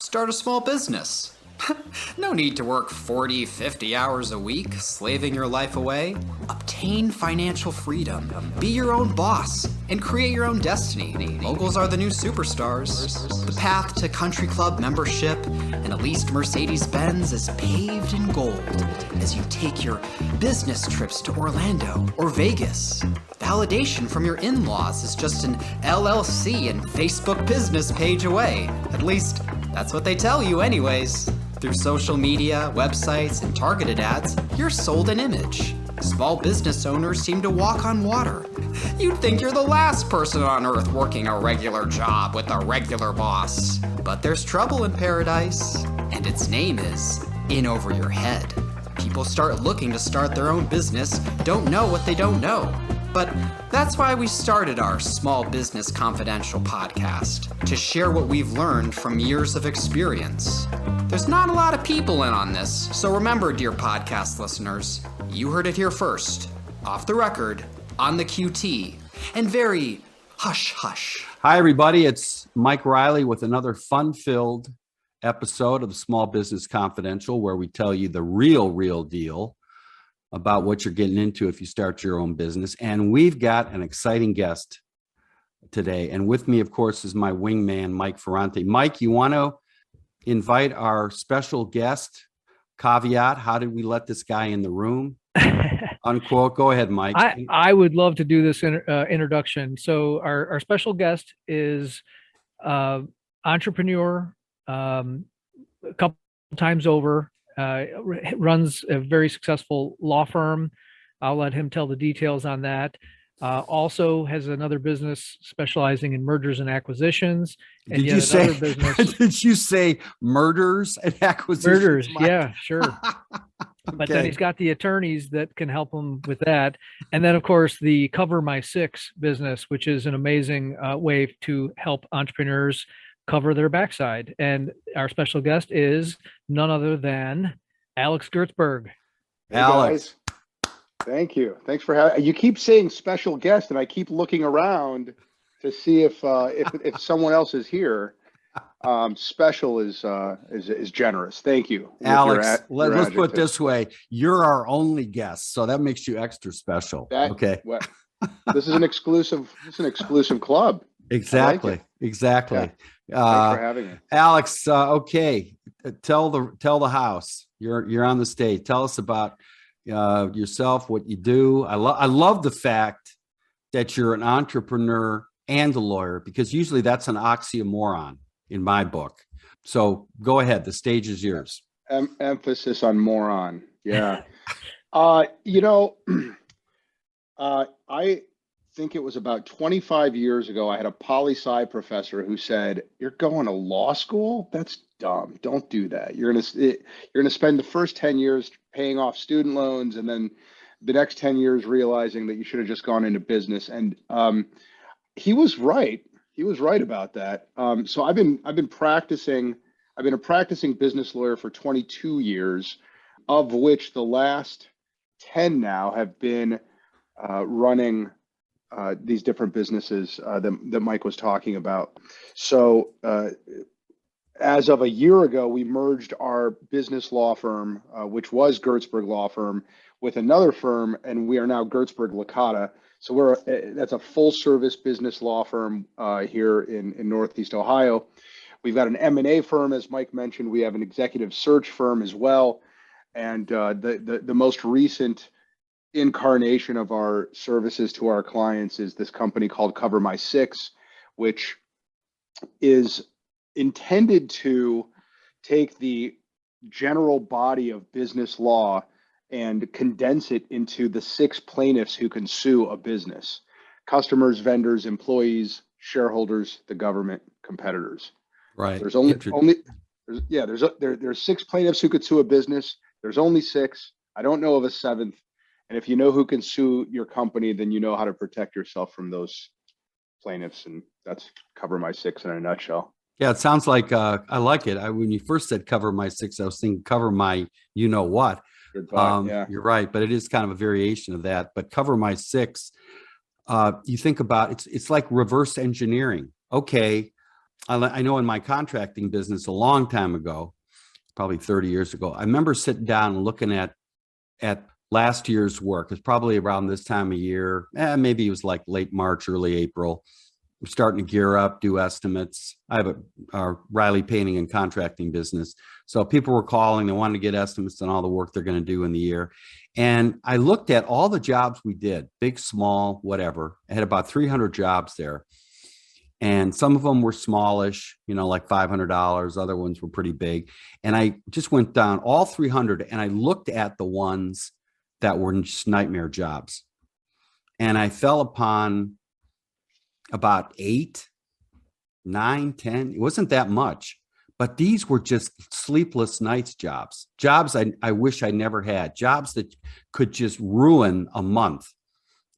Start a small business. No need to work 40, 50 hours a week, slaving your life away. Obtain financial freedom, be your own boss, and create your own destiny. Moguls are the new superstars. The path to country club membership and a leased Mercedes-Benz is paved in gold as you take your business trips to Orlando or Vegas. Validation from your in-laws is just an LLC and Facebook business page away. At least, that's what they tell you anyways. Through social media, websites, and targeted ads, you're sold an image. Small business owners seem to walk on water. You'd think you're the last person on earth working a regular job with a regular boss. But there's trouble in paradise, and its name is in over your head. People start looking to start their own business, don't know what they don't know. But that's why we started our Small Business Confidential podcast, to share what we've learned from years of experience. There's not a lot of people in on this, so remember, dear podcast listeners, you heard it here first, off the record, on the QT, and very hush-hush. Hi, everybody. It's Mike Reilly with another fun-filled episode of Small Business Confidential, where we tell you the real deal about what you're getting into if you start your own business. And we've got an exciting guest today. And with me, of course, is my wingman, Mike Ferrante. Mike, you want to invite our special guest? Caveat, how did we let this guy in the room? Unquote. Go ahead, Mike. I would love to do this introduction. So our special guest is entrepreneur, a couple times over, runs a very successful law firm. I'll let him tell the details on that. Also has another business specializing in mergers and acquisitions. And did you say business. Did you say murders and acquisitions? Murders, Mike? Yeah, sure. But Okay. then he's got the attorneys that can help him with that. And then, of course, the Cover My Six business, which is an amazing way to help entrepreneurs cover their backside. And our special guest is none other than Alex Hertzberg. Hey, Alex. guys. Thank you. Thanks for having. You keep saying special guest, and I keep looking around to see if someone else is here. Special is generous. Thank you, Alex, let's put it this way. You're our only guest, so that makes you extra special. Okay. This is an exclusive. This is an exclusive club. Exactly. Like Exactly. Thanks for having me. Alex, okay. Tell the house. You're on the stage. Tell us about yourself, what you do. I love the fact that you're an entrepreneur and a lawyer, because usually that's an oxymoron in my book. So go ahead. The stage is yours. Emphasis on moron. Yeah. I think it was about 25 years ago, I had a poli-sci professor who said, "You're going to law school? That's dumb. Don't do that. You're going to spend the first 10 years paying off student loans, and then the next 10 years realizing that you should have just gone into business." And he was right. He was right about that. So I've been practicing. I've been a practicing business lawyer for 22 years, of which the last 10 now have been running these different businesses that Mike was talking about. So as of a year ago, we merged our business law firm, which was Hertzberg Law Firm, with another firm, and we are now Hertzberg Licata. So that's a full service business law firm here in Northeast Ohio. We've got an M&A firm, as Mike mentioned. We have an executive search firm as well. And the most recent incarnation of our services to our clients is this company called Cover My Six, which is intended to take the general body of business law and condense it into the 6 plaintiffs who can sue a business: customers, vendors, employees, shareholders, the government, competitors. Right. There's 6 plaintiffs who could sue a business. There's only 6. I don't know of a 7th. And if you know who can sue your company, then you know how to protect yourself from those plaintiffs. And that's Cover My Six in a nutshell. Yeah, it sounds like I like it. When you first said Cover My Six, I was thinking cover my you know what. Good thought, yeah. You're right, but it is kind of a variation of that. But Cover My Six, you think about it's like reverse engineering. Okay, I know in my contracting business a long time ago, probably 30 years ago, I remember sitting down and looking at last year's work. It's probably around this time of year. Maybe it was like late March, early April. We're starting to gear up, do estimates. I have a Reilly painting and contracting business. So people were calling, they wanted to get estimates on all the work they're going to do in the year. And I looked at all the jobs we did, big, small, whatever. I had about 300 jobs there. And some of them were smallish, like $500. Other ones were pretty big. And I just went down all 300 and I looked at the ones that were just nightmare jobs. And I fell upon about 8, 9, 10. It wasn't that much, but these were just sleepless nights jobs I wish I never had, jobs that could just ruin a month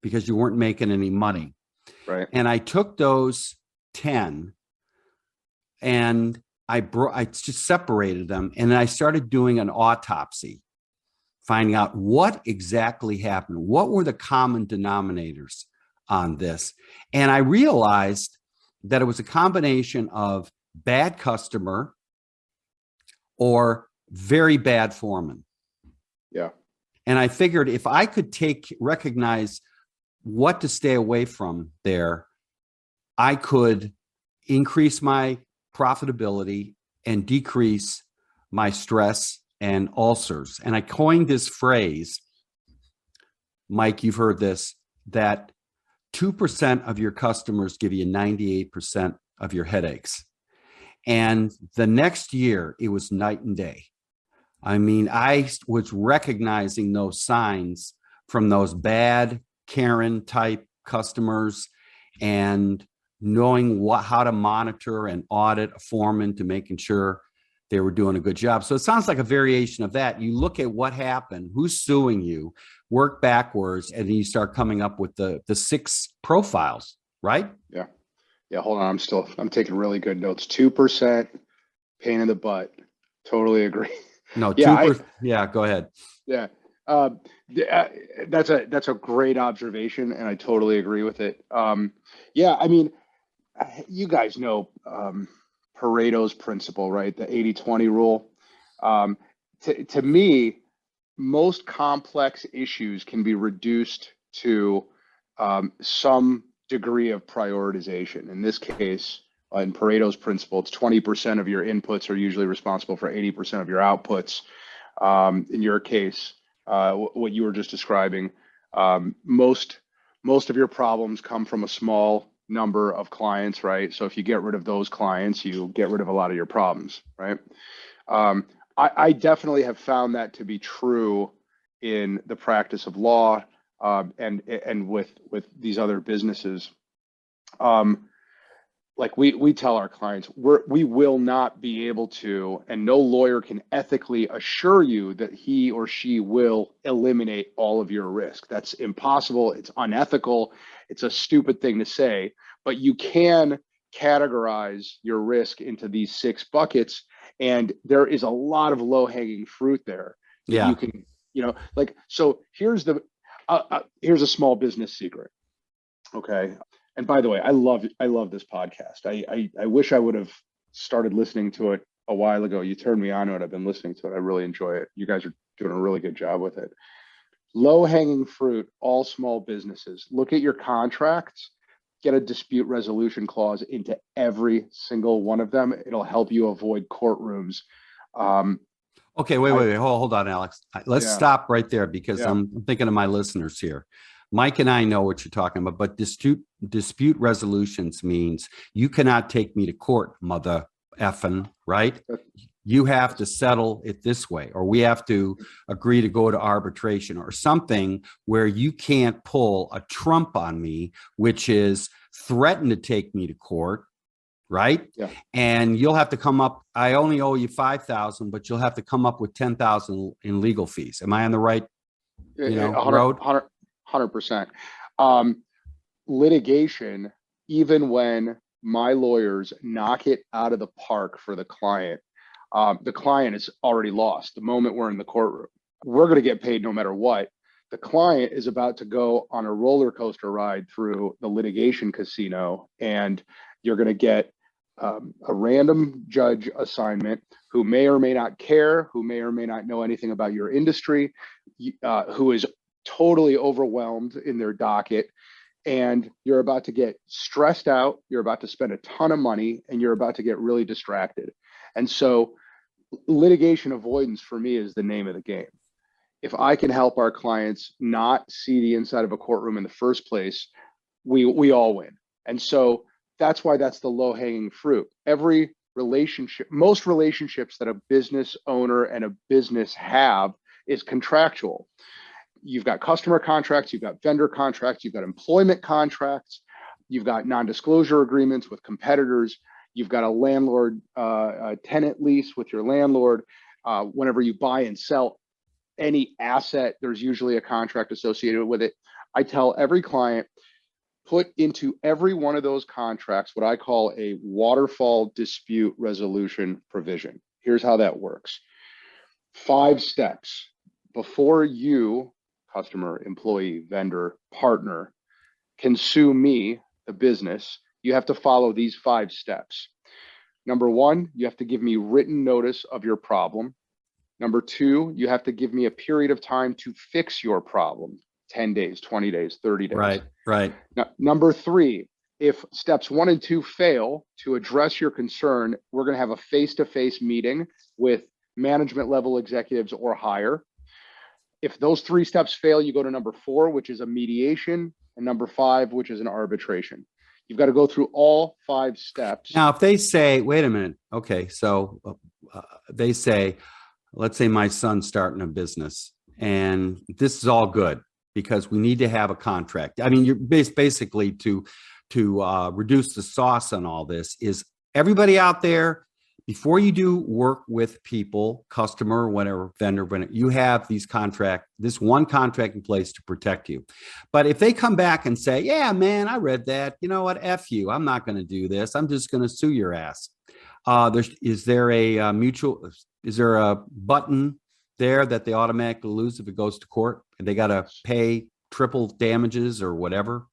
because you weren't making any money. Right. And I took those 10 and I just separated them. And I started doing an autopsy, finding out what exactly happened. What were the common denominators on this? And I realized that it was a combination of bad customer or very bad foreman. Yeah. And I figured if I could recognize what to stay away from there, I could increase my profitability and decrease my stress and ulcers. And I coined this phrase, Mike, you've heard this, that 2% of your customers give you 98% of your headaches. And the next year, it was night and day. I mean, I was recognizing those signs from those bad Karen type customers and knowing how to monitor and audit a foreman to making sure they were doing a good job. So it sounds like a variation of that. You look at what happened, who's suing you, work backwards, and then you start coming up with the 6 profiles, right? Yeah. Yeah. Hold on. I'm taking really good notes. 2% pain in the butt. Totally agree. No, Yeah, 2%. Yeah, go ahead. Yeah. That's a great observation, and I totally agree with it. Yeah, I mean, you guys know Pareto's principle, right? The 80-20 rule. To me, most complex issues can be reduced to some degree of prioritization. In this case, in Pareto's principle, it's 20% of your inputs are usually responsible for 80% of your outputs. In your case, what you were just describing, most of your problems come from a small number of clients, right? So if you get rid of those clients, you get rid of a lot of your problems, right? I definitely have found that to be true in the practice of law and with these other businesses. Like we tell our clients, we will not be able to, and no lawyer can ethically assure you that he or she will eliminate all of your risk. That's impossible. It's unethical. It's a stupid thing to say, but you can categorize your risk into these 6 buckets. And there is a lot of low-hanging fruit there. Yeah. You can, so here's a small business secret. Okay. And by the way, I love this podcast. I wish I would have started listening to it a while ago. You turned me on to it. I've been listening to it. I really enjoy it. You guys are doing a really good job with it. Low hanging fruit, all small businesses. Look at your contracts, get a dispute resolution clause into every single one of them. It'll help you avoid courtrooms. Okay, wait. Hold on, Alex. Let's stop right there because I'm thinking of my listeners here. Mike and I know what you're talking about, but dispute resolutions means you cannot take me to court, mother effing, right? You have to settle it this way, or we have to agree to go to arbitration or something where you can't pull a trump on me, which is threaten to take me to court, right? Yeah. And you'll have to come up, I only owe you 5,000, but you'll have to come up with 10,000 in legal fees. Am I on the right road? 100%. Litigation, even when my lawyers knock it out of the park for the client is already lost. The moment we're in the courtroom, we're going to get paid no matter what. The client is about to go on a roller coaster ride through the litigation casino, and you're going to get a random judge assignment who may or may not care, who may or may not know anything about your industry, who is totally overwhelmed in their docket, and you're about to get stressed out, you're about to spend a ton of money, and you're about to get really distracted. And so litigation avoidance for me is the name of the game. If I can help our clients not see the inside of a courtroom in the first place, we all win. And so that's why that's the low-hanging fruit. Every relationship, most relationships that a business owner and a business have is contractual. You've got customer contracts, you've got vendor contracts, you've got employment contracts, you've got non-disclosure agreements with competitors, you've got a landlord tenant lease with your landlord. Whenever you buy and sell any asset, there's usually a contract associated with it. I tell every client, put into every one of those contracts what I call a waterfall dispute resolution provision. Here's how that works. 5 steps before you, customer, employee, vendor, partner, can sue me, the business. You have to follow these 5 steps. Number 1, you have to give me written notice of your problem. Number 2, you have to give me a period of time to fix your problem. 10 days, 20 days, 30 days. Right. Now, number 3, if steps 1 and 2 fail to address your concern, we're going to have a face-to-face meeting with management level executives or higher. If those 3 steps fail, you go to number 4, which is a mediation, and number 5, which is an arbitration. You've got to go through all 5 steps. Now, if they say, wait a minute, okay, so they say, let's say my son's starting a business and this is all good because we need to have a contract. I mean, you're basically to reduce the sauce on all this is everybody out there, before you do work with people, customer, whatever, vendor, you have this one contract in place to protect you. But if they come back and say, yeah, man, I read that, you know what, F you, I'm not going to do this. I'm just going to sue your ass. Is there a button there that they automatically lose if it goes to court and they got to pay triple damages or whatever?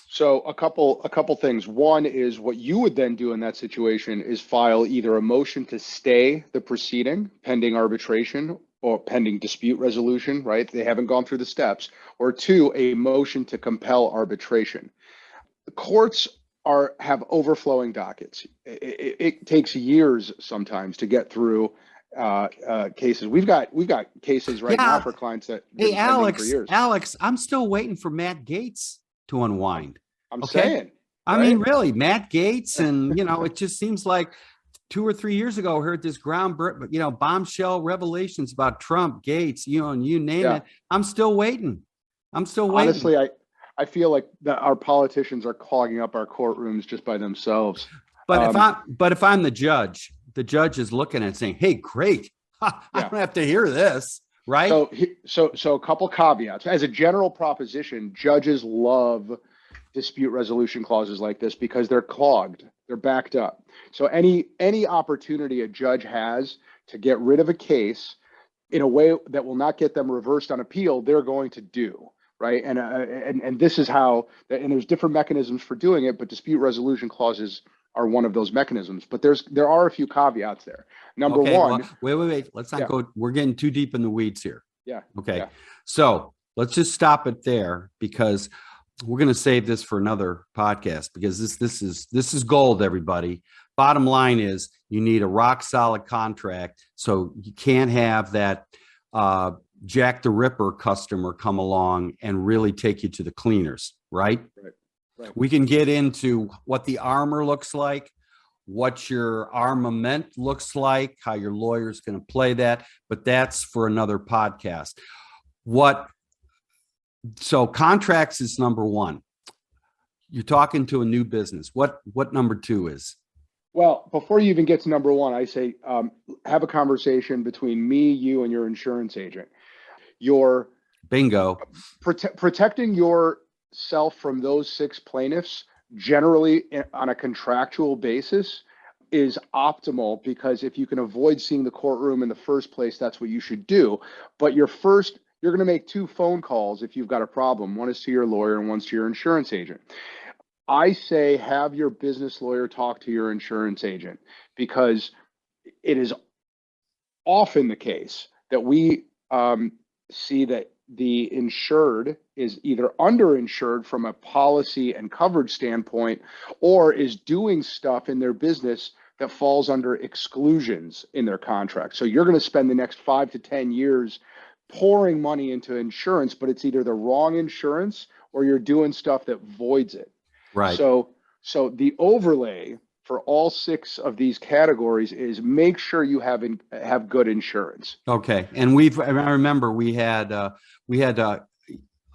So a couple things. One is what you would then do in that situation is file either a motion to stay the proceeding pending arbitration or pending dispute resolution, right? They haven't gone through the steps. Or 2, a motion to compel arbitration. The courts have overflowing dockets. It takes years sometimes to get through cases. We've got cases right now for clients that have been pending for years. Alex, I'm still waiting for Matt Gaetz to unwind. I'm saying. I mean, really, Matt Gaetz, and it just seems like 2 or 3 years ago, I heard this bombshell revelations about Trump, Gaetz, and you name it. I'm still waiting. Honestly, I feel like that our politicians are clogging up our courtrooms just by themselves. But if I'm the judge is looking at it saying, "Hey, great, I don't have to hear this." Right. So a couple caveats. As a general proposition, judges love dispute resolution clauses like this because they're clogged, they're backed up. So any opportunity a judge has to get rid of a case in a way that will not get them reversed on appeal, they're going to do, right? And this is how, and there's different mechanisms for doing it, but dispute resolution clauses are one of those mechanisms. But there are a few caveats there. Number 1. Well, wait. Let's not go. We're getting too deep in the weeds here. Yeah. Okay. Yeah. So let's just stop it there because we're going to save this for another podcast because this is gold, everybody. Bottom line is you need a rock solid contract. So you can't have that Jack the Ripper customer come along and really take you to the cleaners, right? Right. We can get into what the armor looks like, what your armament looks like, how your lawyer's going to play that, but that's for another podcast. So contracts is number 1. You're talking to a new business. What number 2 is? Well, before you even get to number 1, I say have a conversation between me, you, and your insurance agent. Your bingo. Protecting yourself from those 6 plaintiffs generally on a contractual basis is optimal because if you can avoid seeing the courtroom in the first place, that's what you should do. But you're going to make 2 phone calls if you've got a problem. One is to your lawyer and one's to your insurance agent. I say have your business lawyer talk to your insurance agent, because it is often the case that we see that the insured is either underinsured from a policy and coverage standpoint, or is doing stuff in their business that falls under exclusions in their contract. So you're going to spend the next 5 to 10 years pouring money into insurance, but it's either the wrong insurance or you're doing stuff that voids it. Right. So the overlay for all 6 of these categories is make sure you have good insurance. Okay. And I remember we had to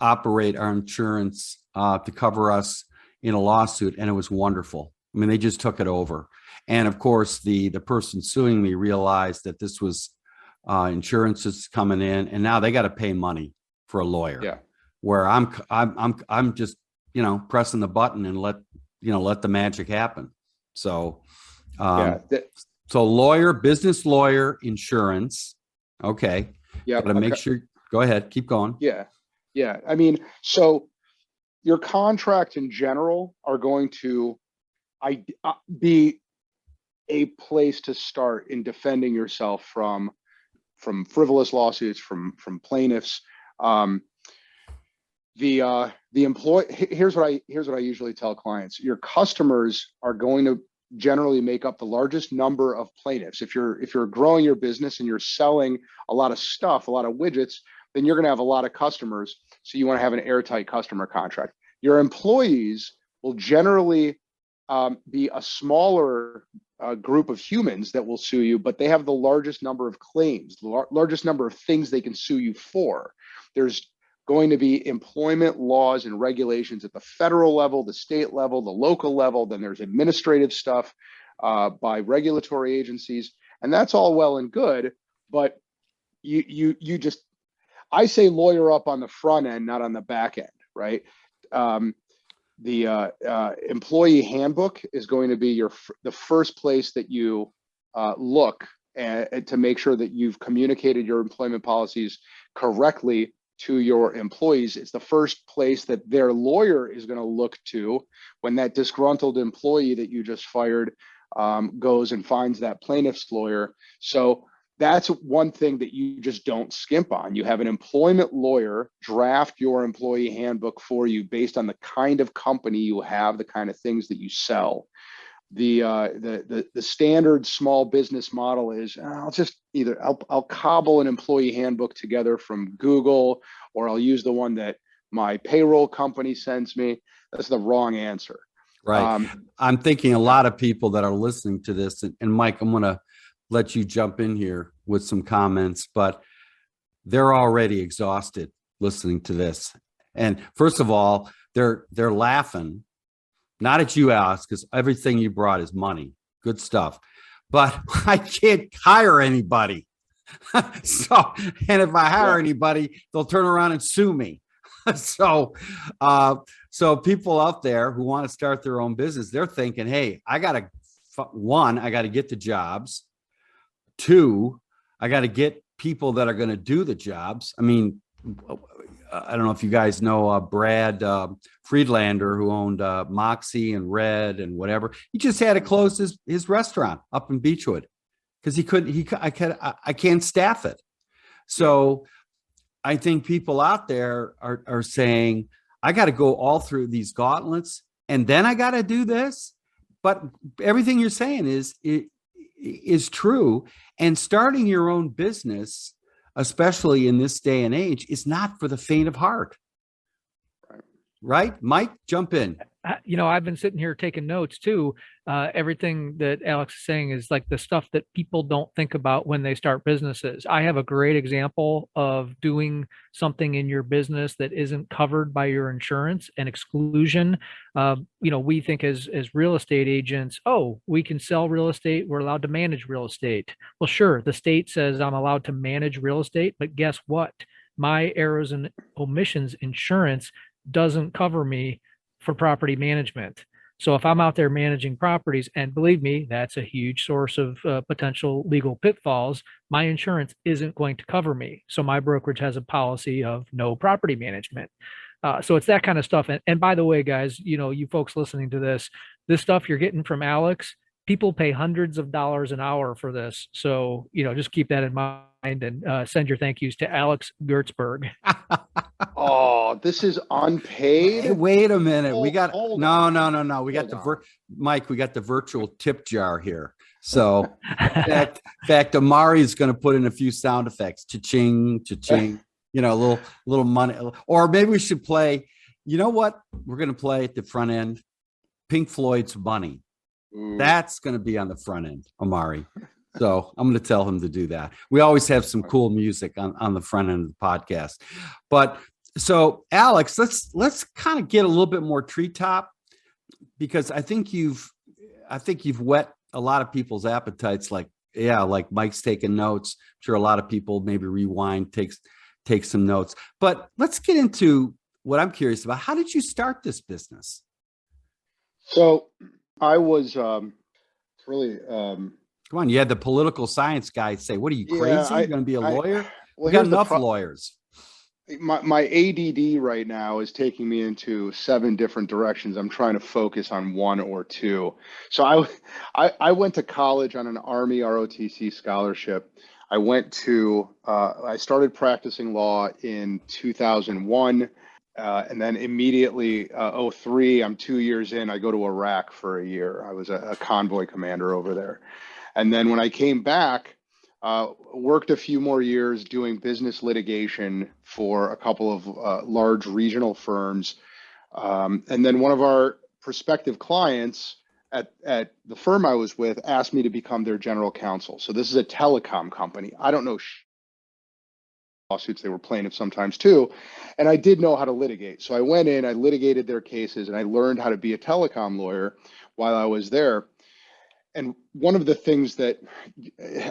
operate our insurance to cover us in a lawsuit, and it was wonderful. I mean, they just took it over. And of course, the person suing me realized that this was insurance is coming in, and now they got to pay money for a lawyer. Yeah. Where I'm just, pressing the button and let the magic happen. So, so lawyer, business lawyer, insurance. Okay. Yeah. Got to make sure. Go ahead. Keep going. Yeah. Yeah. I mean, so your contracts in general are going to be a place to start in defending yourself from frivolous lawsuits, from plaintiffs. The employee, here's what I usually tell clients: your customers are going to generally make up the largest number of plaintiffs. If you're growing your business and you're selling a lot of stuff, a lot of widgets, then you're going to have a lot of customers. So you want to have an airtight customer contract. Your employees will generally be a smaller group of humans that will sue you, but they have the largest number of claims, the largest number of things they can sue you for. There's going to be employment laws and regulations at the federal level, the state level, the local level. Then there's administrative stuff by regulatory agencies, and that's all well and good. But you just, I say lawyer up on the front end, not on the back end, right? The employee handbook is going to be the first place that you look to make sure that you've communicated your employment policies correctly to your employees. It's the first place that their lawyer is going to look to when that disgruntled employee that you just fired goes and finds that plaintiff's lawyer. So that's one thing that you just don't skimp on. You have an employment lawyer draft your employee handbook for you based on the kind of company you have, the kind of things that you sell. The standard small business model is I'll cobble an employee handbook together from Google, or I'll use the one that my payroll company sends me. That's the wrong answer. Right. I'm thinking a lot of people that are listening to this, and Mike, I'm going to let you jump in here with some comments, but they're already exhausted listening to this. And first of all, they're laughing, not at you, Alex, because everything you brought is money. Good stuff. But I can't hire anybody. And if I hire anybody, they'll turn around and sue me. So people out there who want to start their own business, they're thinking, hey, I got to get the jobs. 2, I got to get people that are going to do the jobs. I mean, I don't know if you guys know Brad Friedlander, who owned Moxie and Red and whatever. He just had to close his restaurant up in Beechwood because I can't staff it. So I think people out there are saying, I got to go all through these gauntlets and then I got to do this. But everything you're saying is true. And starting your own business, especially in this day and age, is not for the faint of heart. Right? Mike, jump in. I've been sitting here taking notes too. Everything that Alex is saying is like the stuff that people don't think about when they start businesses. I have a great example of doing something in your business that isn't covered by your insurance and exclusion. We think as real estate agents, we can sell real estate. We're allowed to manage real estate. Well, sure, the state says I'm allowed to manage real estate, but guess what? My errors and omissions insurance doesn't cover me for property management. So if I'm out there managing properties, and believe me, that's a huge source of potential legal pitfalls, my insurance isn't going to cover me. So my brokerage has a policy of no property management. So it's that kind of stuff. And by the way, guys, you folks listening to this stuff you're getting from Alex, people pay hundreds of dollars an hour for this. So, just keep that in mind and send your thank yous to Alex Hertzberg. Oh, this is unpaid. Hey, wait a minute. We got Hold no. on. We got Hold on. Mike. We got the virtual tip jar here. So, in fact, Amari's going to put in a few sound effects. Cha-ching, cha-ching. A little money. Or maybe we should play. You know what? We're going to play at the front end. Pink Floyd's Money. Ooh. That's going to be on the front end, Amari. So I'm going to tell him to do that. We always have some cool music on the front end of the podcast. But so Alex, let's kind of get a little bit more treetop, because I think you've whet a lot of people's appetites. Like Mike's taking notes. I'm sure a lot of people maybe rewind, take some notes. But let's get into what I'm curious about. How did you start this business? So I was really come on. You had the political science guy say, "What are you, crazy? You're going to be a lawyer?" We got enough lawyers. My ADD right now is taking me into 7 different directions. I'm trying to focus on 1 or 2. So I went to college on an Army ROTC scholarship. I started practicing law in 2001, and then immediately 03, I'm 2 years in, I go to Iraq for a year. I was a convoy commander over there. And then when I came back, worked a few more years doing business litigation for a couple of large regional firms. And then one of our prospective clients at the firm I was with asked me to become their general counsel. So this is a telecom company. I don't know lawsuits, they were plaintiffs sometimes too. And I did know how to litigate. So I went in, I litigated their cases, and I learned how to be a telecom lawyer while I was there. And one of the things that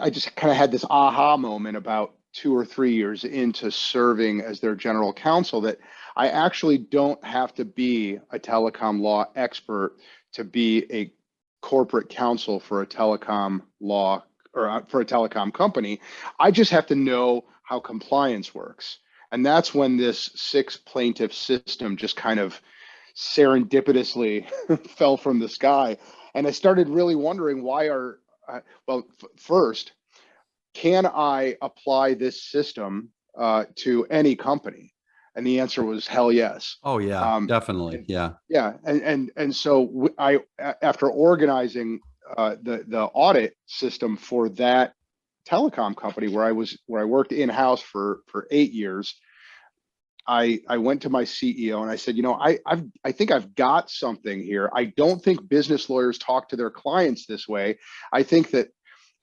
I just kind of had this aha moment about 2 or 3 years into serving as their general counsel, that I actually don't have to be a telecom law expert to be a corporate counsel for a telecom law or for a telecom company. I just have to know how compliance works. And that's when this 6 plaintiff system just kind of serendipitously fell from the sky. And I started really wondering first, can I apply this system to any company? And the answer was hell yes. Oh yeah, definitely. Yeah. Yeah. And so after organizing the audit system for that telecom company where I worked in-house for 8 years, I went to my CEO and I said, I think I've got something here. I don't think business lawyers talk to their clients this way. I think that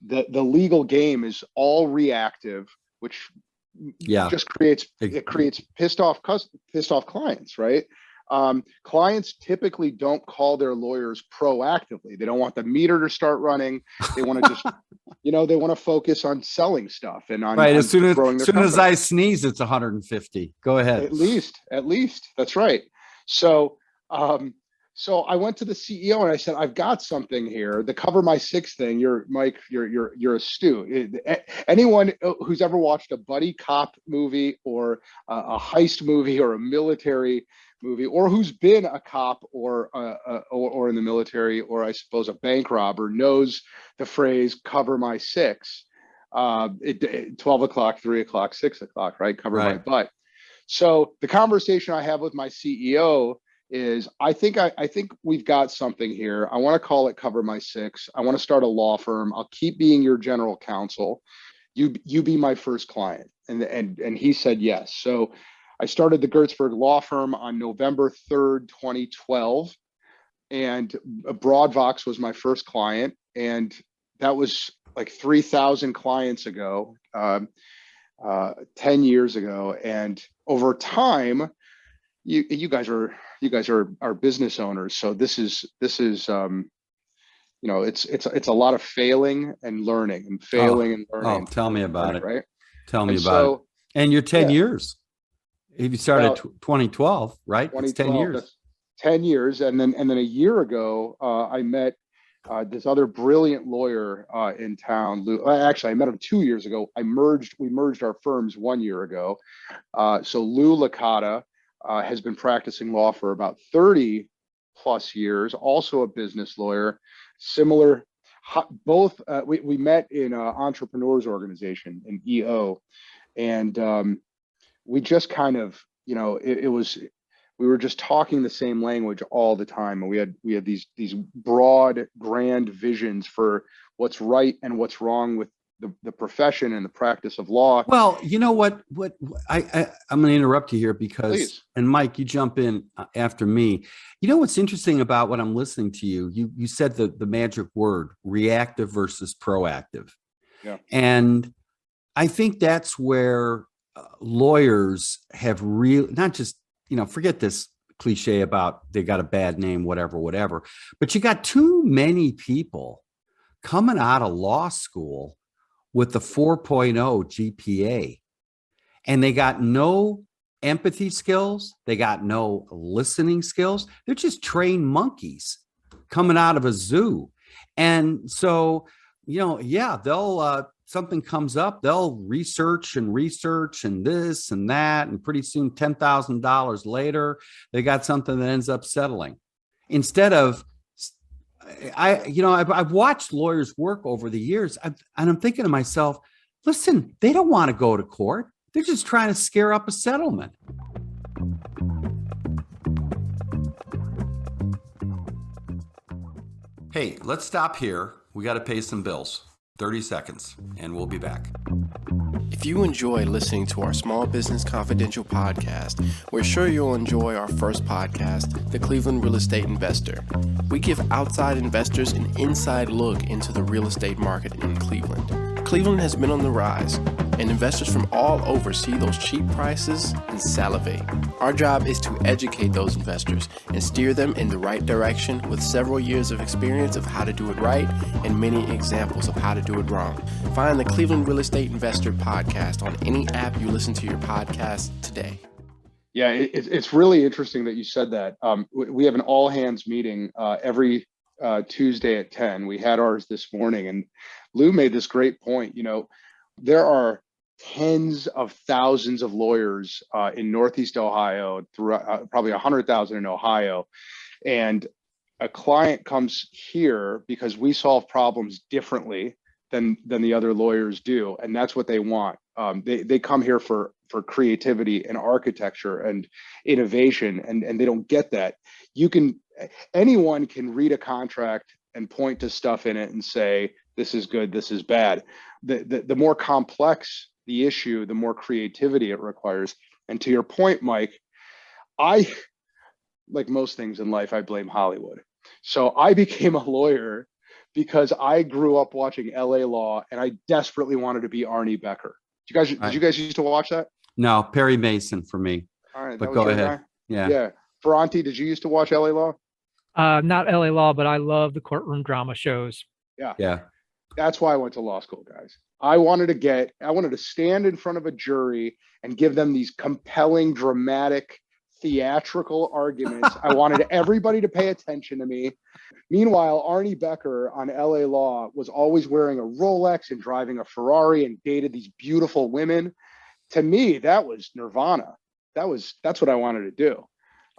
the legal game is all reactive, which just creates pissed off clients, right? Clients typically don't call their lawyers proactively. They don't want the meter to start running. They want to just, they want to focus on selling stuff and on right. On as soon as I sneeze, it's 150. Go ahead. At least that's right. So I went to the CEO and I said, I've got something here. The Cover My 6 thing. Mike, you're astute. Anyone who's ever watched a buddy cop movie or a heist movie or a military movie, or who's been a cop or in the military, or I suppose a bank robber, knows the phrase "cover my 6." 12 o'clock, 3 o'clock, 6 o'clock, right? Cover my butt. So the conversation I have with my CEO is, I think we've got something here. I want to call it Cover My 6. I want to start a law firm. I'll keep being your general counsel. You be my first client. And he said yes. So I started the Hertzberg Law Firm on November 3rd, 2012. And Broadvox was my first client. And that was like 3,000 clients ago, 10 years ago. And over time, you guys are business owners. So this is it's a lot of failing and learning and failing and learning. Oh, tell me about it. Right. Tell me about it. And you're 10 years. If you started 2012, right? It's 10 years. That's 10 years. And then a year ago, I met this other brilliant lawyer in town. Lou, actually, I met him 2 years ago. We merged our firms 1 year ago. So Lou Licata, has been practicing law for about 30 plus years, also a business lawyer, similar, both, we met in an entrepreneurs organization, an EO, and we just kind of, we were just talking the same language all the time. And we had these broad, grand visions for what's right and what's wrong with the profession and the practice of law. Well, you know what I'm going to interrupt you here because, Please. and Mike, you jump in after me. You know, what's interesting about what I'm listening to you said the magic word, reactive versus proactive. Yeah. And I think that's where lawyers have not just, forget this cliche about they got a bad name, whatever, but you got too many people coming out of law school with the 4.0 GPA, and they got no empathy skills. They got no listening skills. They're just trained monkeys coming out of a zoo. And so, they'll, something comes up, they'll research and this and that. And pretty soon, $10,000 later, they got something that ends up settling. Instead of, I've watched lawyers work over the years, and I'm thinking to myself, listen, they don't want to go to court. They're just trying to scare up a settlement. Hey, let's stop here. We got to pay some bills. 30 seconds, and we'll be back. If you enjoy listening to our Small Business Confidential podcast, we're sure you'll enjoy our first podcast, The Cleveland Real Estate Investor. We give outside investors an inside look into the real estate market in Cleveland. Cleveland has been on the rise, and investors from all over see those cheap prices and salivate. Our job is to educate those investors and steer them in the right direction with several years of experience of how to do it right and many examples of how to do it wrong. Find the Cleveland Real Estate Investor podcast on any app you listen to your podcast today. Yeah, it's really interesting that you said that. We have an all hands meeting every Tuesday at 10. We had ours this morning, and Lou made this great point. There are tens of thousands of lawyers in Northeast Ohio, throughout probably 100,000 in Ohio. And a client comes here because we solve problems differently than the other lawyers do. And that's what they want. They come here for creativity and architecture and innovation, and they don't get that. Anyone can read a contract and point to stuff in it and say, this is good, this is bad. The more complex the issue, the more creativity it requires. And to your point, Mike, like most things in life, I blame Hollywood. So I became a lawyer because I grew up watching LA Law, and I desperately wanted to be Arnie Becker. Did you guys used to watch that? No, Perry Mason for me. All right, but go ahead. Guy? Yeah. Ferrante, did you used to watch LA Law? Not LA Law, but I love the courtroom drama shows. Yeah. That's why I went to law school, guys. I wanted to stand in front of a jury and give them these compelling, dramatic, theatrical arguments. I wanted everybody to pay attention to me. Meanwhile, Arnie Becker on LA Law was always wearing a Rolex and driving a Ferrari and dated these beautiful women. To me, that was nirvana. That's what I wanted to do.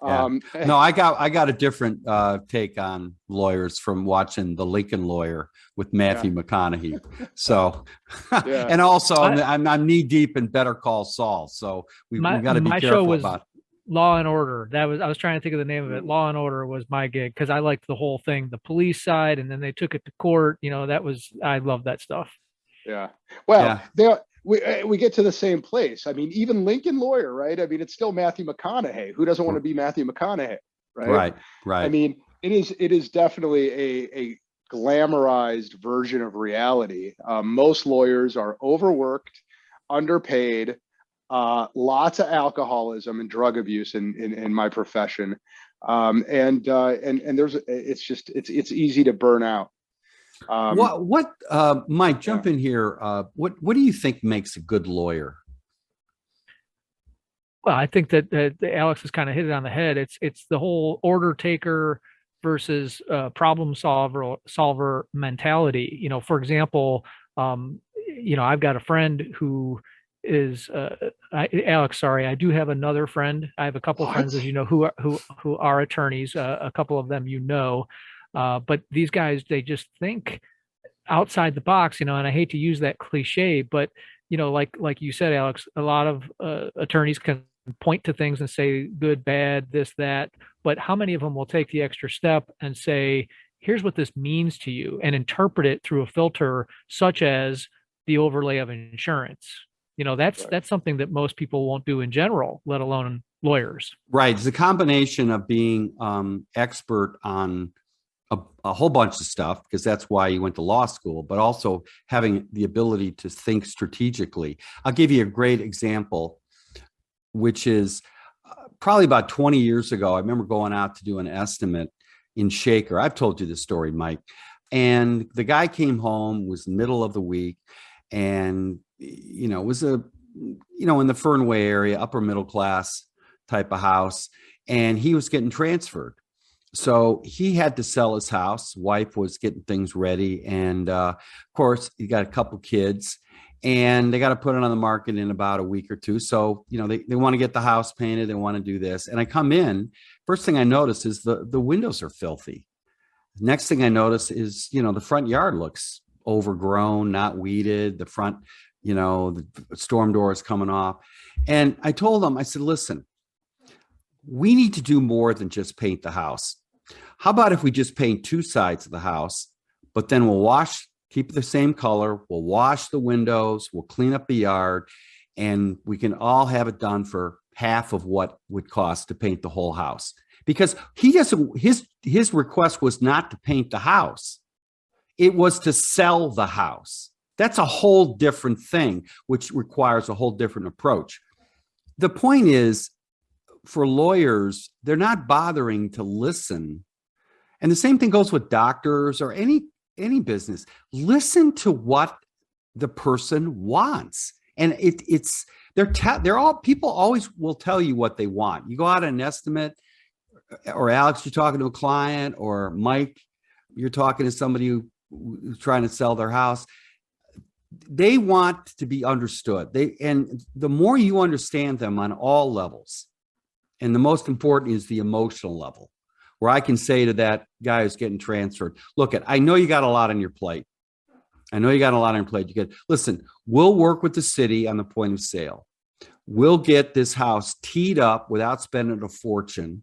Yeah. No, I got a different take on lawyers from watching The Lincoln Lawyer with Matthew McConaughey. So, and also I'm knee deep in Better Call Saul. So we got to be careful about. Law and Order. I was trying to think of the name of it. Law and Order was my gig because I liked the whole thing, the police side, and then they took it to court. I love that stuff. Yeah. Well, we get to the same place. I mean, even Lincoln Lawyer, right? I mean, it's still Matthew McConaughey. Who doesn't want to be Matthew McConaughey, right? Right. I mean, it is definitely a glamorized version of reality. Most lawyers are overworked, underpaid, lots of alcoholism and drug abuse in my profession, and it's easy to burn out. Mike, jump in here. What do you think makes a good lawyer? Well, I think that Alex has kind of hit it on the head. It's the whole order taker versus problem solver mentality. For example, I've got a friend who is Alex, sorry, I do have another friend. I have a couple friends, as you know, who are attorneys. A couple of them, but these guys, they just think outside the box, and I hate to use that cliche, but like you said, Alex, a lot of attorneys can point to things and say good, bad, this, that, but how many of them will take the extra step and say, here's what this means to you, and interpret it through a filter such as the overlay of insurance? That's something that most people won't do in general, let alone lawyers. Right. It's a combination of being expert on a whole bunch of stuff, because that's why you went to law school, but also having the ability to think strategically. I'll give you a great example, which is probably about 20 years ago. I remember going out to do an estimate in Shaker. I've told you this story, Mike. And the guy came home, was middle of the week, and it was in the Fernway area, upper middle class type of house, and he was getting transferred. So he had to sell his house. Wife was getting things ready. And of course, he got a couple kids, and they got to put it on the market in about a week or two. So, they want to get the house painted. They want to do this. And I come in, first thing I notice is the windows are filthy. Next thing I notice is, the front yard looks overgrown, not weeded. The front, the storm door is coming off. And I told them, I said, listen, we need to do more than just paint the house. How about if we just paint two sides of the house, but then we'll keep the same color, we'll wash the windows, we'll clean up the yard, and we can all have it done for half of what would cost to paint the whole house. Because his request was not to paint the house. It was to sell the house. That's a whole different thing, which requires a whole different approach. The point is, for lawyers, they're not bothering to listen. And the same thing goes with doctors or any business. Listen to what the person wants. And people always will tell you what they want. You go out on an estimate, or Alex, you're talking to a client, or Mike, you're talking to somebody who's trying to sell their house. They want to be understood. And the more you understand them on all levels, and the most important is the emotional level, where I can say to that guy who's getting transferred, look, I know you got a lot on your plate. Listen, we'll work with the city on the point of sale. We'll get this house teed up without spending a fortune,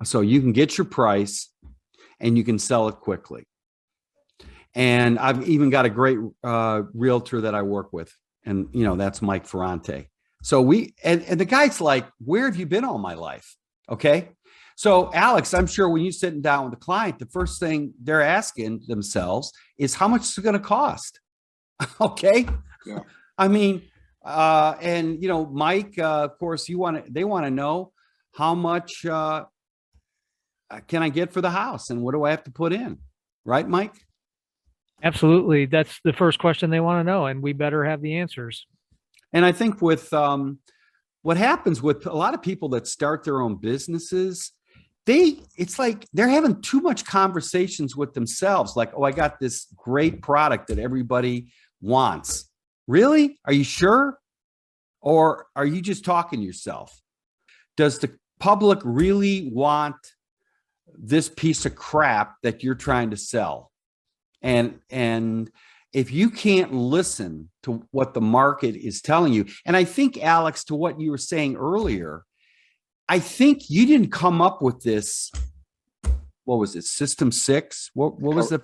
so you can get your price and you can sell it quickly. And I've even got a great realtor that I work with, and that's Mike Ferrante. So and the guy's like, where have you been all my life? Okay. So Alex, I'm sure when you're sitting down with a client, the first thing they're asking themselves is, how much is it going to cost? Okay. Yeah. I mean, Mike, of course, they want to know, how much can I get for the house, and what do I have to put in? Right, Mike? Absolutely. That's the first question they want to know, and we better have the answers. And I think with what happens with a lot of people that start their own businesses, it's like they're having too much conversations with themselves. Like, oh, I got this great product that everybody wants. Really? Are you sure? Or are you just talking to yourself? Does the public really want this piece of crap that you're trying to sell? And if you can't listen to what the market is telling you, and I think, Alex, to what you were saying earlier, I think you didn't come up with this. What was it? System 6? What was the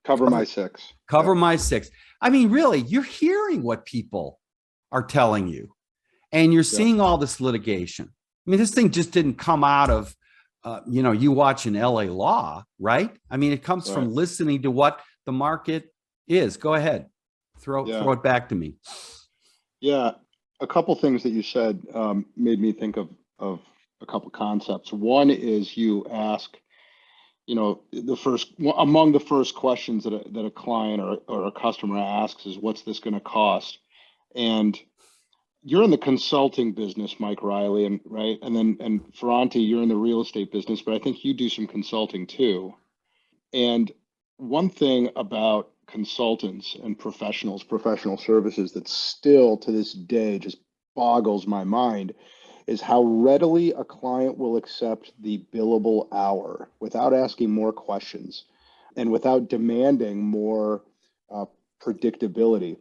Cover My 6? Cover My 6. I mean, really, you're hearing what people are telling you, and you're seeing all this litigation. I mean, this thing just didn't come out of, you watching LA Law, right? I mean, it comes from listening to what the market is. Go ahead. Throw it back to me. Yeah. A couple things that you said made me think of a couple concepts. One is you ask, among the first questions that a client or a customer asks is, what's this going to cost? And you're in the consulting business, Mike Reilly, and Ferrante, you're in the real estate business, but I think you do some consulting too. And one thing about consultants and professional services that still to this day just boggles my mind is how readily a client will accept the billable hour without asking more questions and without demanding more predictability.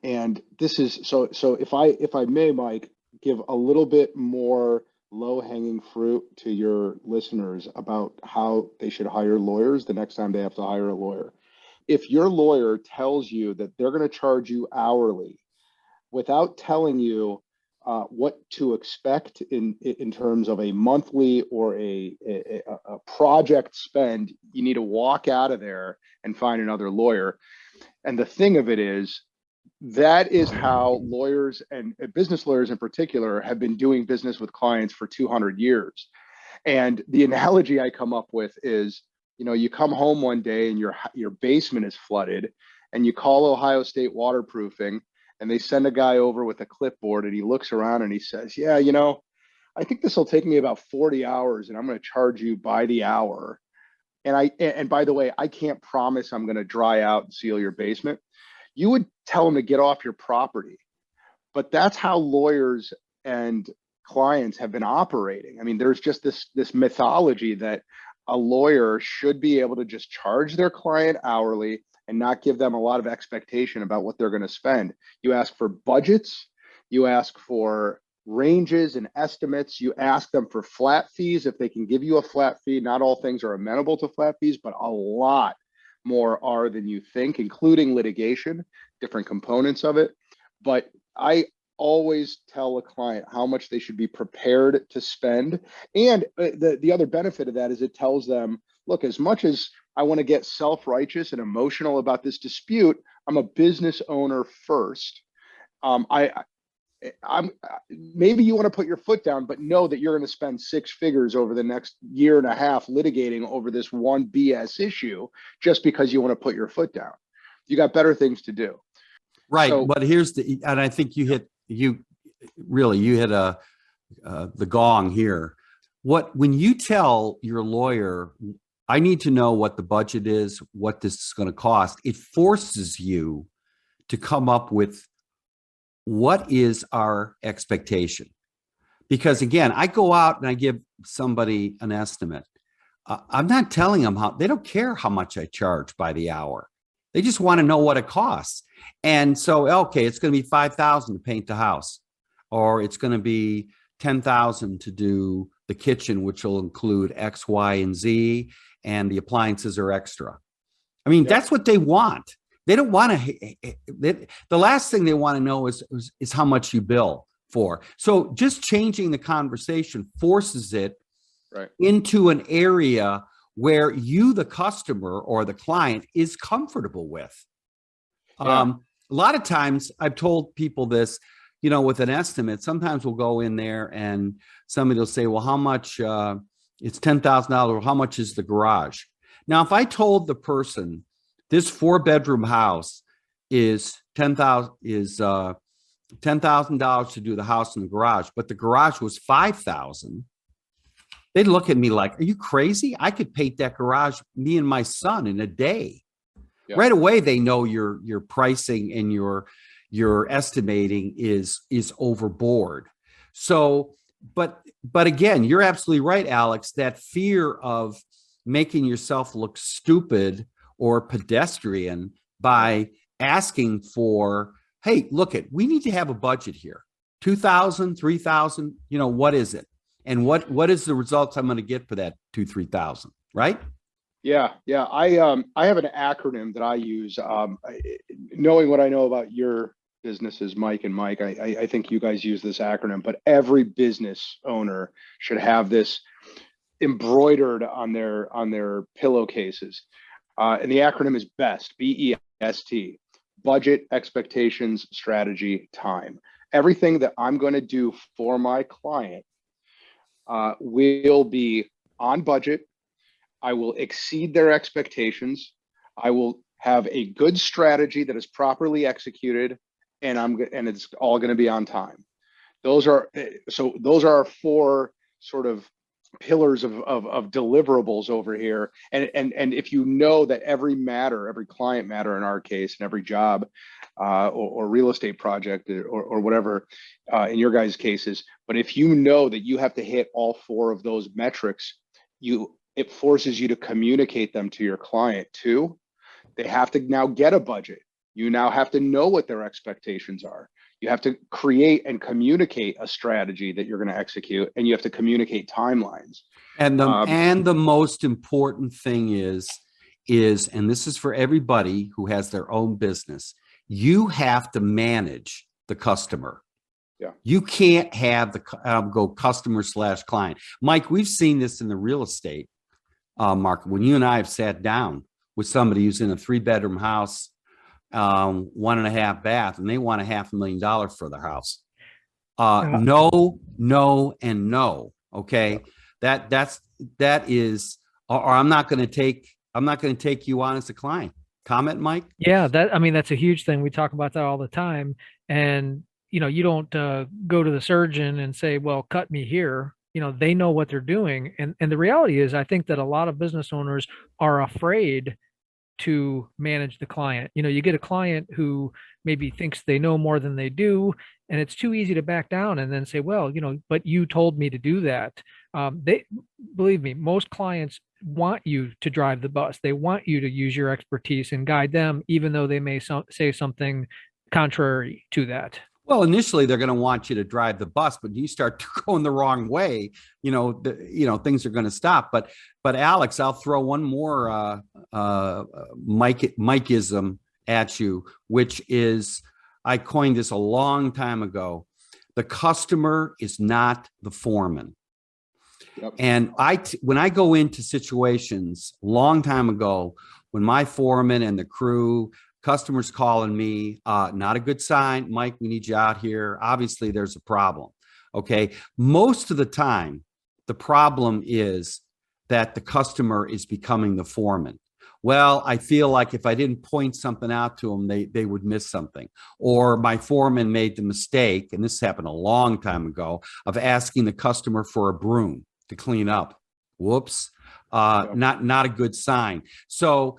And this is so if I may, Mike, give a little bit more low-hanging fruit to your listeners about how they should hire lawyers the next time they have to hire a lawyer. If your lawyer tells you that they're going to charge you hourly without telling you what to expect in terms of a monthly or a project spend, you need to walk out of there and find another lawyer. And the thing of it is, that is how lawyers and business lawyers in particular have been doing business with clients for 200 years. And the analogy I come up with is, you come home one day and your basement is flooded, and you call Ohio State Waterproofing, and they send a guy over with a clipboard, and he looks around and he says, yeah, I think this will take me about 40 hours and I'm going to charge you by the hour. And by the way, I can't promise I'm going to dry out and seal your basement. You would tell them to get off your property. But that's how lawyers and clients have been operating. I mean, there's just this mythology that a lawyer should be able to just charge their client hourly and not give them a lot of expectation about what they're going to spend. You ask for budgets, you ask for ranges and estimates, you ask them for flat fees if they can give you a flat fee. Not all things are amenable to flat fees, but a lot more are than you think, including litigation, different components of it. But I always tell a client how much they should be prepared to spend. And the other benefit of that is it tells them, look, as much as I want to get self-righteous and emotional about this dispute, I'm a business owner first. I'm maybe you want to put your foot down, but know that you're going to spend six figures over the next year and a half litigating over this one BS issue just because you want to put your foot down. You got better things to do. Right. So, but and I think you hit the gong here. When you tell your lawyer, I need to know what the budget is, what this is going to cost, it forces you to come up with what is our expectation. Because again, I go out and I give somebody an estimate. I'm not telling them they don't care how much I charge by the hour. They just want to know what it costs. And so, okay, it's going to be $5,000 to paint the house, or it's going to be $10,000 to do the kitchen, which will include X, Y, and Z, and the appliances are extra. I mean, that's what they want. They don't want to. The last thing they want to know is how much you bill for. So just changing the conversation forces it into an area where you, the customer or the client, is comfortable with. A lot of times I've told people this, with an estimate, sometimes we'll go in there and somebody will say, well, how much, it's $10,000, how much is the garage? Now, if I told the person this 4-bedroom house is $10,000 to do the house and the garage, but the garage was $5,000, they'd look at me like, are you crazy? I could paint that garage, me and my son, in a day. Yeah. Right away, they know your pricing and your estimating is overboard. So, but again, you're absolutely right, Alex, that fear of making yourself look stupid or pedestrian by asking for, hey, we need to have a budget here. 2,000, 3,000, what is it? And what is the results I'm going to get for that 2,000-3,000, right? Yeah. I have an acronym that I use. Knowing what I know about your businesses, Mike and Mike, I think you guys use this acronym, but every business owner should have this embroidered on their pillowcases. And the acronym is BEST, BEST, budget, expectations, strategy, time. Everything that I'm going to do for my client will be on budget. I will exceed their expectations. I will have a good strategy that is properly executed, and it's all going to be on time. Those are our four sort of pillars of deliverables over here. And if you know that every client matter in our case, and every job or real estate project or whatever in your guys' cases, but if you know that you have to hit all 4 of those metrics, it forces you to communicate them to your client too. They have to now get a budget. You now have to know what their expectations are. You have to create and communicate a strategy that you're going to execute, and you have to communicate timelines. And the most important thing is, and this is for everybody who has their own business, you have to manage the customer. Yeah. You can't have go customer/client. Mike, we've seen this in the real estate market. When you and I have sat down with somebody who's in a 3-bedroom house, 1.5 bath, and they want $500,000 for their house. No, and no. Okay. That is, or I'm not going to take you on as a client. Comment, Mike? Yeah, that's a huge thing. We talk about that all the time. And, you don't go to the surgeon and say, well, cut me here. They know what they're doing. And the reality is, I think that a lot of business owners are afraid to manage the client. You get a client who maybe thinks they know more than they do, and it's too easy to back down and then say, well, but you told me to do that. Believe me, most clients want you to drive the bus. They want you to use your expertise and guide them, even though they may say something contrary to that. Well, initially they're going to want you to drive the bus, but you start going the wrong way, things are going to stop. But Alex, I'll throw one more Mikeism at you, which is, I coined this a long time ago. The customer is not the foreman. Yep. And when I go into situations long time ago, when my foreman and the crew, customers calling me, not a good sign. Mike, we need you out here. Obviously, there's a problem. Okay. Most of the time, the problem is that the customer is becoming the foreman. Well, I feel like if I didn't point something out to them, they would miss something. Or my foreman made the mistake, and this happened a long time ago, of asking the customer for a broom to clean up. Whoops. Not a good sign. So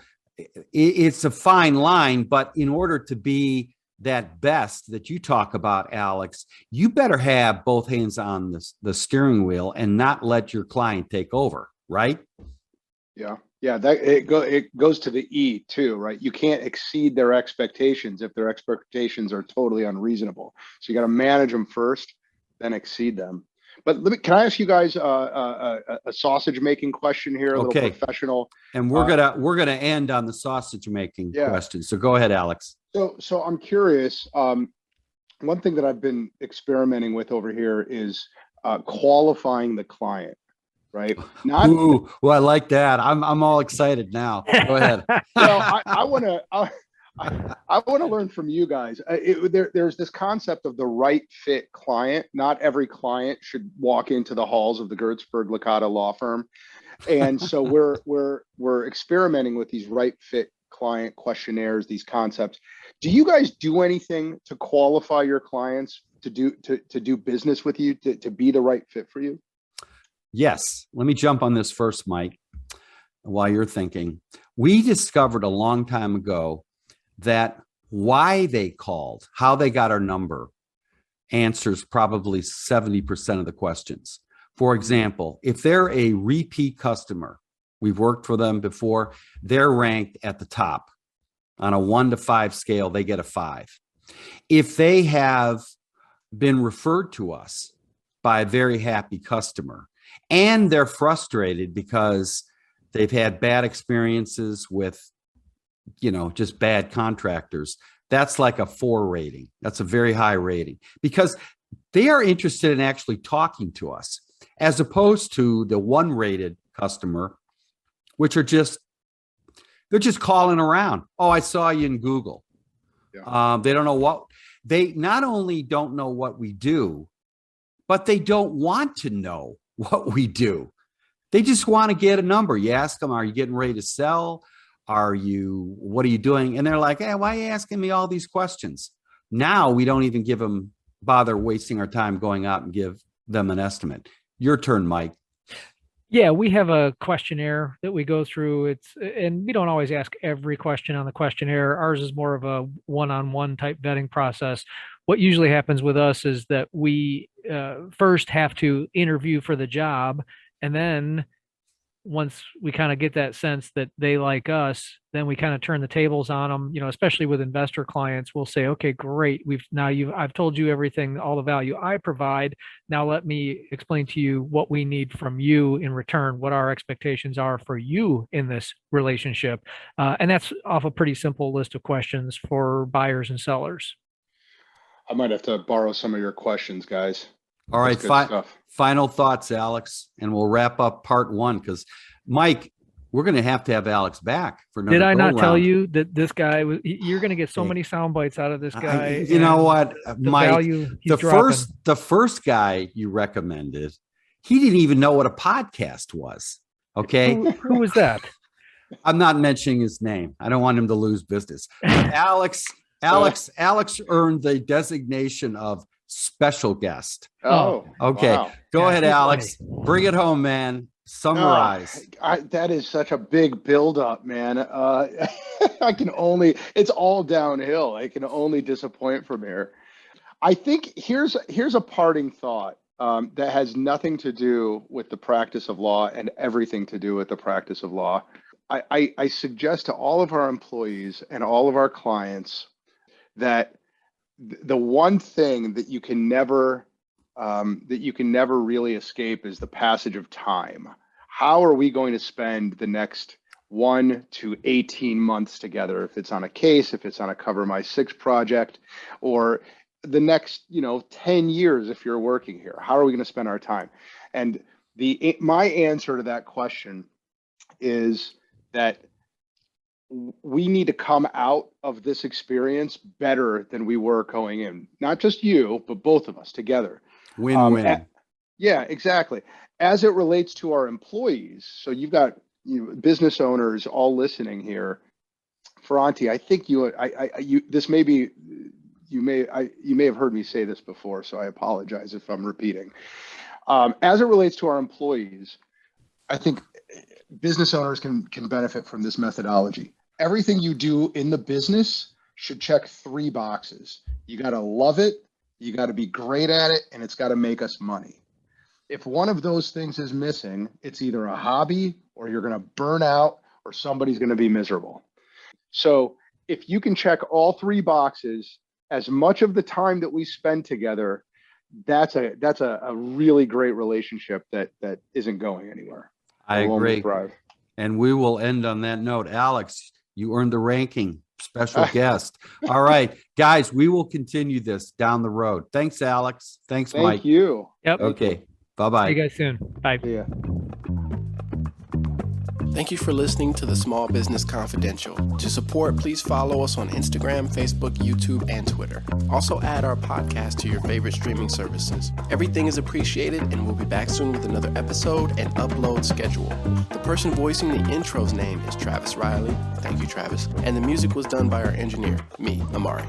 it's a fine line, but in order to be that best that you talk about, Alex, you better have both hands on the steering wheel and not let your client take over, right? Yeah. It goes to the E too, right? You can't exceed their expectations if their expectations are totally unreasonable. So you got to manage them first, then exceed them. But can I ask you guys a sausage making question here? A little professional. And we're gonna end on the sausage making question. So go ahead, Alex. So I'm curious. One thing that I've been experimenting with over here is qualifying the client. Right. Ooh, well, I like that. I'm all excited now. Go ahead. Well, I want to learn from you guys. There's this concept of the right fit client. Not every client should walk into the halls of the Hertzberg Licata law firm, and so we're experimenting with these right fit client questionnaires, these concepts. Do you guys do anything to qualify your clients to do business with you, to be the right fit for you? Yes. Let me jump on this first, Mike, while you're thinking. We discovered a long time ago that why they called, how they got our number, answers probably 70% of the questions. For example, if they're a repeat customer, we've worked for them before, they're ranked at the top. On a 1 to 5 scale, they get a 5. If they have been referred to us by a very happy customer, and they're frustrated because they've had bad experiences with, just bad contractors, that's like a 4 rating. That's a very high rating because they are interested in actually talking to us, as opposed to the 1 rated customer, which are they're just calling around. Oh, I saw you in Google. Yeah. They don't know they not only don't know what we do, but they don't want to know what we do. They just want to get a number. You ask them, are you getting ready to sell? What are you doing? And they're like, hey, why are you asking me all these questions? Now we don't even bother wasting our time going out and give them an estimate. Your turn, Mike. Yeah, we have a questionnaire that we go through. And we don't always ask every question on the questionnaire. Ours is more of a one-on-one type vetting process. What usually happens with us is that we first have to interview for the job, and then once we kind of get that sense that they like us, then we kind of turn the tables on them, especially with investor clients. We'll say, okay, great. I've told you everything, all the value I provide. Now let me explain to you what we need from you in return, what our expectations are for you in this relationship. And that's off a pretty simple list of questions for buyers and sellers. I might have to borrow some of your questions, guys. All right, That's good stuff. final thoughts, Alex, and we'll wrap up part one because Mike, we're going to have Alex back for another. Did I not tell go-round. you that this guy was? You're going to get so many sound bites out of this guy. You know what, Mike? The first guy you recommended, he didn't even know what a podcast was. Okay, who was that? I'm not mentioning his name. I don't want him to lose business. Alex earned the designation of special guest. Oh, okay. Wow. Go ahead, Alex. Bring it home, man. Summarize. That is such a big buildup, man. It's all downhill. I can only disappoint from here. I think here's a parting thought that has nothing to do with the practice of law and everything to do with the practice of law. I suggest to all of our employees and all of our clients that the one thing that you can never really escape is the passage of time. How are we going to spend the next 1 to 18 months together? If it's on a case, if it's on a Cover My Six project, or the next 10 years if you're working here, how are we going to spend our time? And my answer to that question is that we need to come out of this experience better than we were going in. Not just you, but both of us together. Win-win. Yeah, exactly. As it relates to our employees, so you've got business owners all listening here. Ferrante, I think you may have heard me say this before, so I apologize if I'm repeating. As it relates to our employees, I think business owners can benefit from this methodology. Everything you do in the business should check 3 boxes. You got to love it, you got to be great at it, and it's got to make us money. If one of those things is missing, it's either a hobby or you're going to burn out or somebody's going to be miserable. So if you can check all 3 boxes, as much of the time that we spend together, that's a really great relationship that isn't going anywhere. I agree. And we will end on that note. Alex, you earned the ranking, special guest. All right, guys, we will continue this down the road. Thanks, Alex. Thanks, Mike. Thank you. Yep. Okay. Bye-bye. See you guys soon. Bye. Yeah. Thank you for listening to the Small Business Confidential. To support, please follow us on Instagram, Facebook, YouTube, and Twitter. Also add our podcast to your favorite streaming services. Everything is appreciated, and we'll be back soon with another episode and upload schedule. The person voicing the intro's name is Travis Reilly. Thank you, Travis. And the music was done by our engineer, me, Amari.